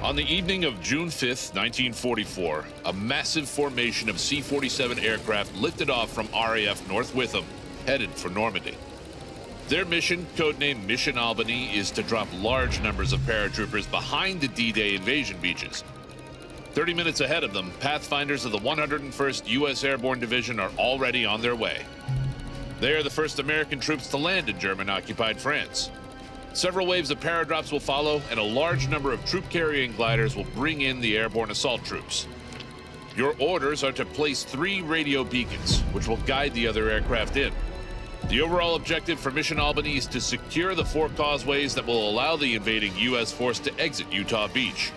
On the evening of June 5th, 1944, a massive formation of C-47 aircraft lifted off from RAF North Witham, headed for Normandy. Their mission, codenamed Mission Albany, is to drop large numbers of paratroopers behind the D-Day invasion beaches. 30 minutes ahead of them, Pathfinders of the 101st U.S. Airborne Division are already on their way. They are the first American troops to land in German-occupied France. Several waves of paradrops will follow, and a large number of troop-carrying gliders will bring in the airborne assault troops. Your orders are to place 3 radio beacons, which will guide the other aircraft in. The overall objective for Mission Albany is to secure the 4 causeways that will allow the invading U.S. force to exit Utah Beach.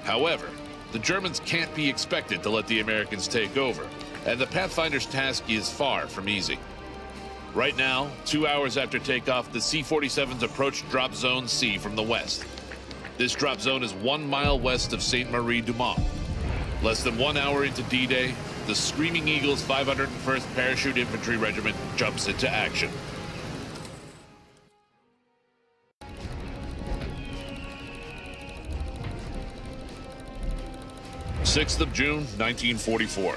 However, the Germans can't be expected to let the Americans take over, and the Pathfinder's task is far from easy. Right now, 2 hours after takeoff, the C-47s approach Drop Zone C from the west. This drop zone is 1 mile west of Sainte-Marie-du-Mont. Less than 1 hour into D-Day, the Screaming Eagles 501st Parachute Infantry Regiment jumps into action. "6th of June, 1944.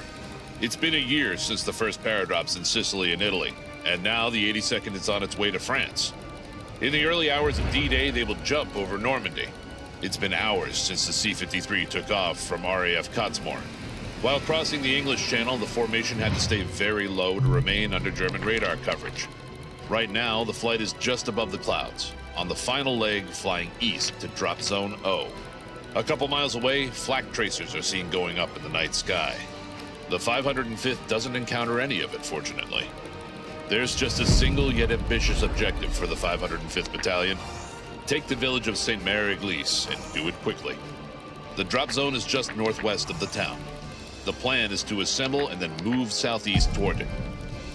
It's been a year since the first paradrops in Sicily and Italy, and now the 82nd is on its way to France. In the early hours of D-Day, they will jump over Normandy. It's been hours since the C-53 took off from RAF Cottesmore. While crossing the English Channel, the formation had to stay very low to remain under German radar coverage. Right now, the flight is just above the clouds, on the final leg flying east to Drop Zone O. A couple miles away, flak tracers are seen going up in the night sky. The 505th doesn't encounter any of it, fortunately. There's just a single yet ambitious objective for the 505th Battalion. Take the village of St. Mary-Église and do it quickly. The drop zone is just northwest of the town. The plan is to assemble and then move southeast toward it.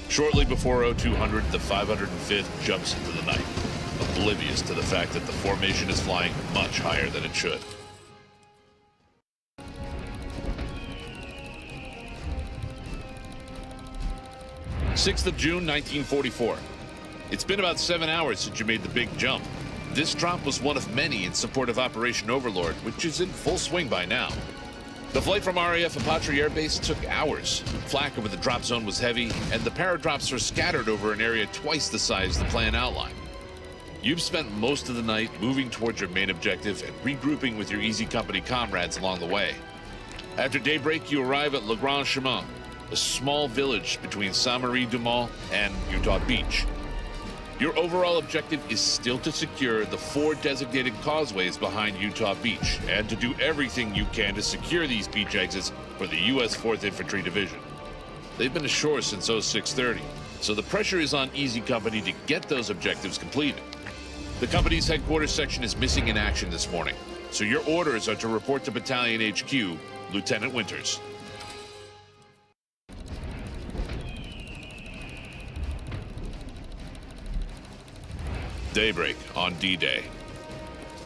Shortly before 0200, the 505th jumps into the night, oblivious to the fact that the formation is flying much higher than it should. "6th of June, 1944. It's been about 7 hours since you made the big jump. This drop was one of many in support of Operation Overlord, which is in full swing by now. The flight from RAF Apatry Air Base took hours. Flak over the drop zone was heavy, and the paradrops are scattered over an area twice the size the plan outlined. You've spent most of the night moving towards your main objective and regrouping with your Easy Company comrades along the way. After daybreak, you arrive at Le Grand Chemin, a small village between Sainte-Marie-du-Mont and Utah Beach. Your overall objective is still to secure the 4 designated causeways behind Utah Beach and to do everything you can to secure these beach exits for the U.S. 4th Infantry Division. They've been ashore since 0630, so the pressure is on Easy Company to get those objectives completed. The company's headquarters section is missing in action this morning, so your orders are to report to Battalion HQ, Lieutenant Winters. Daybreak on D-Day.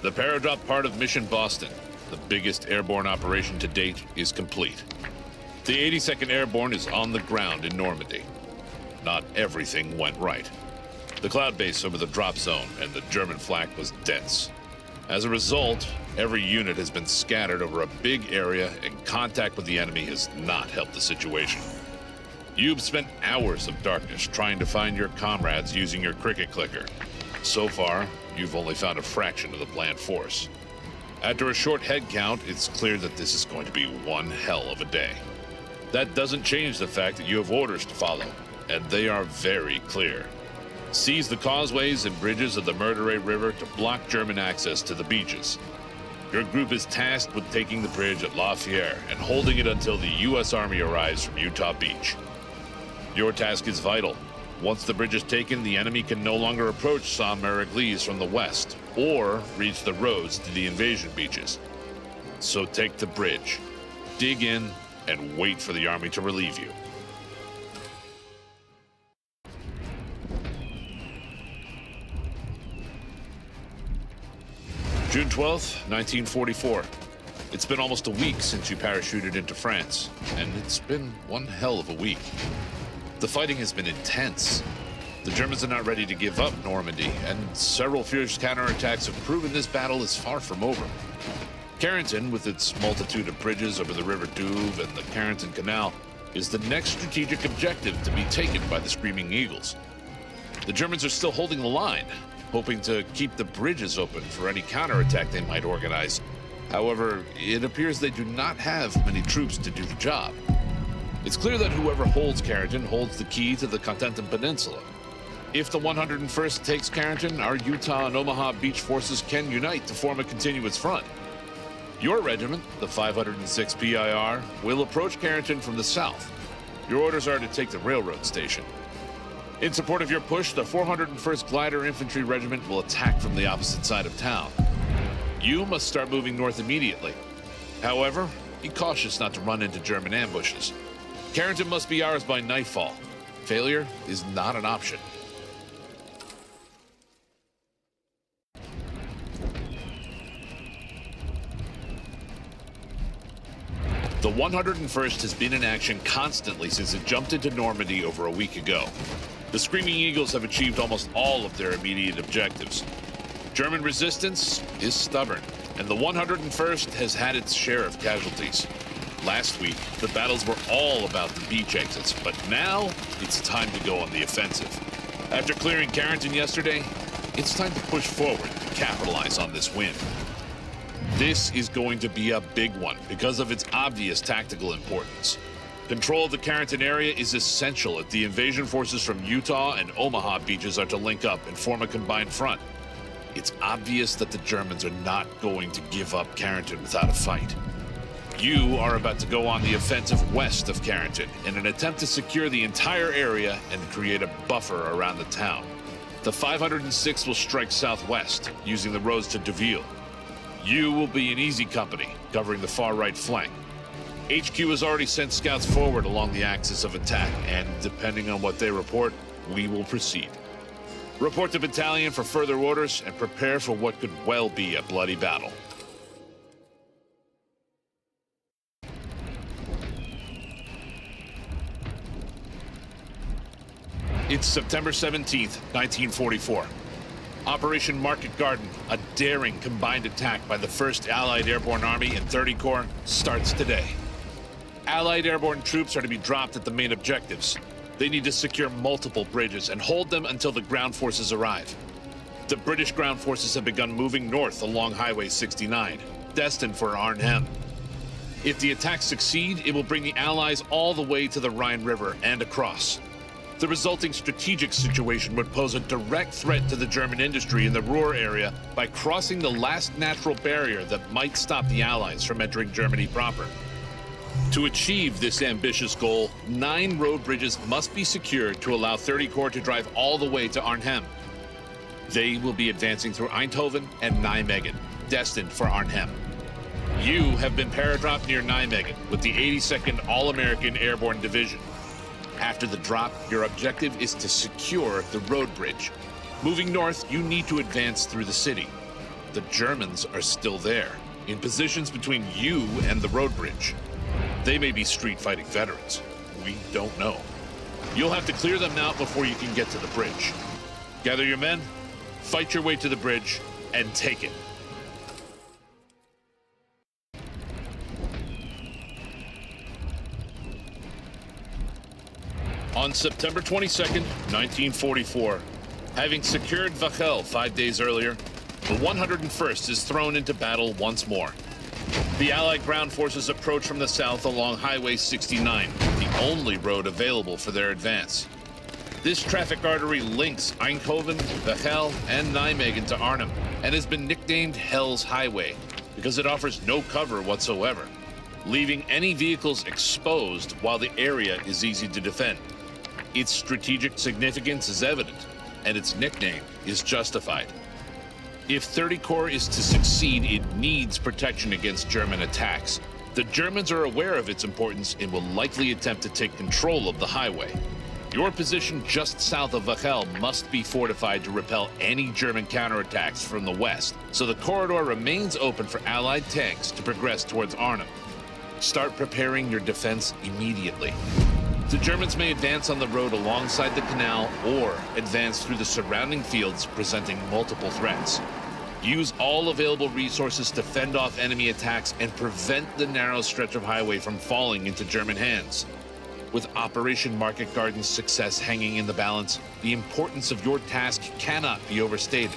The paradrop part of Mission Boston, the biggest airborne operation to date, is complete. The 82nd Airborne is on the ground in Normandy. Not everything went right. The cloud base over the drop zone and the German flak was dense. As a result, every unit has been scattered over a big area, and contact with the enemy has not helped the situation. You've spent hours of darkness trying to find your comrades using your cricket clicker. So far, you've only found a fraction of the planned force. After a short head count, it's clear that this is going to be one hell of a day. That doesn't change the fact that you have orders to follow, and they are very clear. Seize the causeways and bridges of the Meurthe River to block German access to the beaches. Your group is tasked with taking the bridge at La Fière and holding it until the U.S. Army arrives from Utah Beach. Your task is vital. Once the bridge is taken, the enemy can no longer approach Sainte-Marie-Église from the west or reach the roads to the invasion beaches. So take the bridge, dig in, and wait for the army to relieve you. June 12th, 1944. It's been almost a week since you parachuted into France, and it's been one hell of a week. The fighting has been intense. The Germans are not ready to give up Normandy, and several fierce counterattacks have proven this battle is far from over. Carrington, with its multitude of bridges over the River Douve and the Carrington Canal, is the next strategic objective to be taken by the Screaming Eagles. The Germans are still holding the line, hoping to keep the bridges open for any counterattack they might organize. However, it appears they do not have many troops to do the job. It's clear that whoever holds Carrington holds the key to the Contentum Peninsula. If the 101st takes Carrington, our Utah and Omaha Beach forces can unite to form a continuous front. Your regiment, the 506 PIR, will approach Carrington from the south. Your orders are to take the railroad station. In support of your push, the 401st Glider Infantry Regiment will attack from the opposite side of town. You must start moving north immediately. However, be cautious not to run into German ambushes. Carrington must be ours by nightfall. Failure is not an option. The 101st has been in action constantly since it jumped into Normandy over a week ago. The Screaming Eagles have achieved almost all of their immediate objectives. German resistance is stubborn, and the 101st has had its share of casualties. Last week, the battles were all about the beach exits, but now it's time to go on the offensive. After clearing Carrington yesterday, it's time to push forward to capitalize on this win. This is going to be a big one because of its obvious tactical importance. Control of the Carrington area is essential if the invasion forces from Utah and Omaha beaches are to link up and form a combined front. It's obvious that the Germans are not going to give up Carrington without a fight. You are about to go on the offensive west of Carrington in an attempt to secure the entire area and create a buffer around the town. The 506 will strike southwest, using the roads to Noville. You will be in easy company, covering the far right flank. HQ has already sent scouts forward along the axis of attack, and depending on what they report, we will proceed. Report to battalion for further orders and prepare for what could well be a bloody battle. It's September 17th, 1944. Operation Market Garden, a daring combined attack by the 1st Allied Airborne Army and 30 Corps, starts today. Allied airborne troops are to be dropped at the main objectives. They need to secure multiple bridges and hold them until the ground forces arrive. The British ground forces have begun moving north along Highway 69, destined for Arnhem. If the attacks succeed, it will bring the Allies all the way to the Rhine River and across. The resulting strategic situation would pose a direct threat to the German industry in the Ruhr area by crossing the last natural barrier that might stop the Allies from entering Germany proper. To achieve this ambitious goal, 9 road bridges must be secured to allow 30 Corps to drive all the way to Arnhem. They will be advancing through Eindhoven and Nijmegen, destined for Arnhem. You have been paradropped near Nijmegen with the 82nd All-American Airborne Division. After the drop, your objective is to secure the road bridge. Moving north, you need to advance through the city. The Germans are still there, in positions between you and the road bridge. They may be street fighting veterans. We don't know. You'll have to clear them out before you can get to the bridge. Gather your men, fight your way to the bridge, and take it. On September 22nd, 1944, having secured Wachel 5 days earlier, the 101st is thrown into battle once more. The Allied ground forces approach from the south along Highway 69, the only road available for their advance. This traffic artery links Eindhoven, Wachel, and Nijmegen to Arnhem, and has been nicknamed Hell's Highway because it offers no cover whatsoever, leaving any vehicles exposed while the area is easy to defend. Its strategic significance is evident, and its nickname is justified. If 30 Corps is to succeed, it needs protection against German attacks. The Germans are aware of its importance and will likely attempt to take control of the highway. Your position just south of Wachel must be fortified to repel any German counterattacks from the west, so the corridor remains open for Allied tanks to progress towards Arnhem. Start preparing your defense immediately. The Germans may advance on the road alongside the canal or advance through the surrounding fields, presenting multiple threats. Use all available resources to fend off enemy attacks and prevent the narrow stretch of highway from falling into German hands. With Operation Market Garden's success hanging in the balance, the importance of your task cannot be overstated.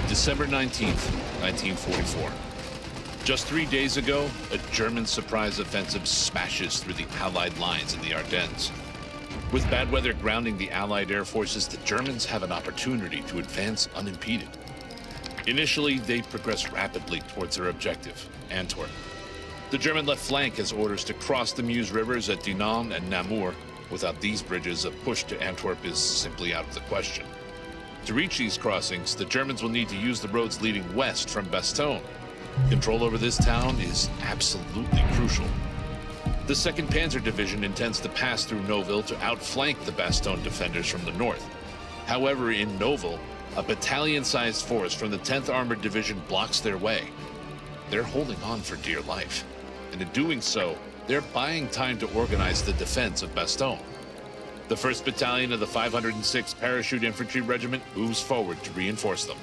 December 19th, 1944. Just 3 days ago, a German surprise offensive smashes through the Allied lines in the Ardennes. With bad weather grounding the Allied air forces, the Germans have an opportunity to advance unimpeded. Initially, they progress rapidly towards their objective, Antwerp. The German left flank has orders to cross the Meuse rivers at Dinant and Namur. Without these bridges, a push to Antwerp is simply out of the question. To reach these crossings, the Germans will need to use the roads leading west from Bastogne. Control over this town is absolutely crucial. The 2nd Panzer Division intends to pass through Noville to outflank the Bastogne defenders from the north. However, in Noville, a battalion-sized force from the 10th Armored Division blocks their way. They're holding on for dear life, and in doing so, they're buying time to organize the defense of Bastogne. The 1st Battalion of the 506th Parachute Infantry Regiment moves forward to reinforce them.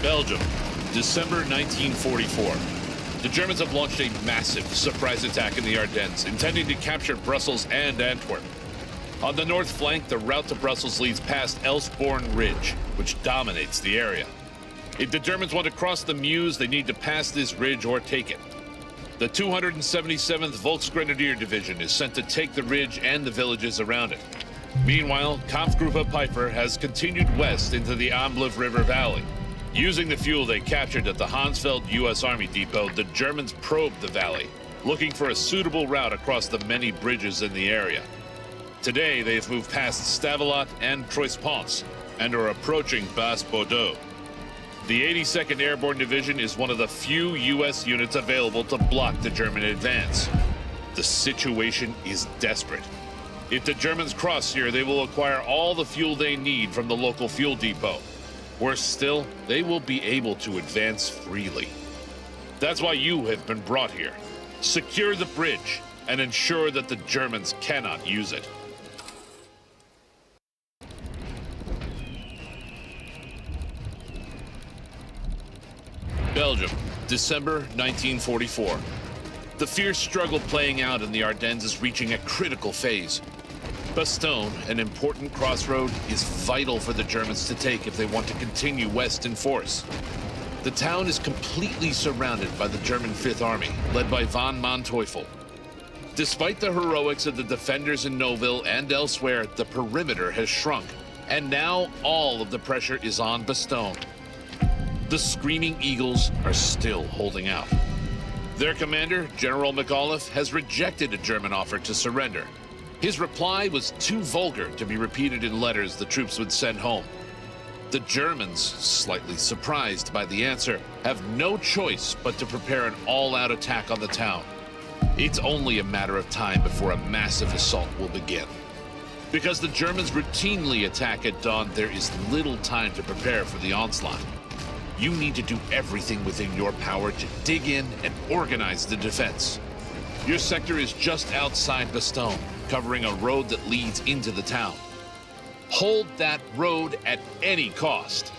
Belgium, December 1944. The Germans have launched a massive surprise attack in the Ardennes, intending to capture Brussels and Antwerp. On the north flank, the route to Brussels leads past Airborne Ridge, which dominates the area. If the Germans want to cross the Meuse, they need to pass this ridge or take it. The 277th Volksgrenadier Division is sent to take the ridge and the villages around it. Meanwhile, Kampfgruppe Peiper has continued west into the Amblève River Valley. Using the fuel they captured at the Hansfeld U.S. Army Depot, the Germans probed the valley, looking for a suitable route across the many bridges in the area. Today, they've moved past Stavelot and Troyes-Ponce and are approaching Basse-Bordeaux. The 82nd Airborne Division is one of the few U.S. units available to block the German advance. The situation is desperate. If the Germans cross here, they will acquire all the fuel they need from the local fuel depot. Worse still, they will be able to advance freely. That's why you have been brought here. Secure the bridge and ensure that the Germans cannot use it. Belgium, December 1944. The fierce struggle playing out in the Ardennes is reaching a critical phase. Bastogne, an important crossroad, is vital for the Germans to take if they want to continue west in force. The town is completely surrounded by the German Fifth Army, led by von Manteuffel. Despite the heroics of the defenders in Noville and elsewhere, the perimeter has shrunk, and now all of the pressure is on Bastogne. The Screaming Eagles are still holding out. Their commander, General McAuliffe, has rejected a German offer to surrender. His reply was too vulgar to be repeated in letters the troops would send home. The Germans, slightly surprised by the answer, have no choice but to prepare an all-out attack on the town. It's only a matter of time before a massive assault will begin. Because the Germans routinely attack at dawn, there is little time to prepare for the onslaught. You need to do everything within your power to dig in and organize the defense. Your sector is just outside Bastogne, covering a road that leads into the town. Hold that road at any cost.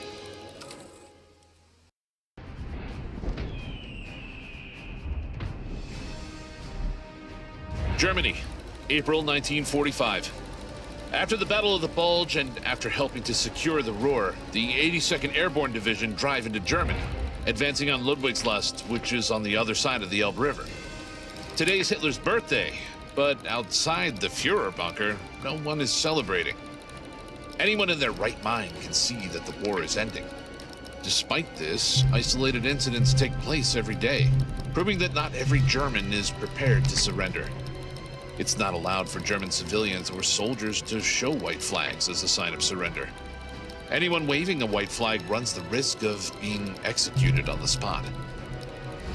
Germany, April 1945. After the Battle of the Bulge and after helping to secure the Ruhr, the 82nd Airborne Division drive into Germany, advancing on Ludwigslust, which is on the other side of the Elbe River. Today is Hitler's birthday, but outside the Fière bunker, no one is celebrating. Anyone in their right mind can see that the war is ending. Despite this, isolated incidents take place every day, proving that not every German is prepared to surrender. It's not allowed for German civilians or soldiers to show white flags as a sign of surrender. Anyone waving a white flag runs the risk of being executed on the spot.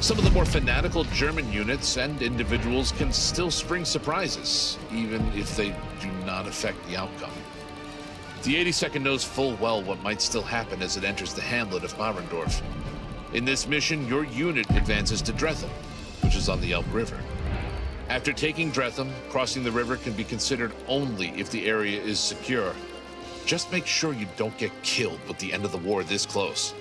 Some of the more fanatical German units and individuals can still spring surprises, even if they do not affect the outcome. The 82nd knows full well what might still happen as it enters the hamlet of Barendorf. In this mission, your unit advances to Dretham, which is on the Elk River. After taking Dretham, crossing the river can be considered only if the area is secure. Just make sure you don't get killed with the end of the war this close.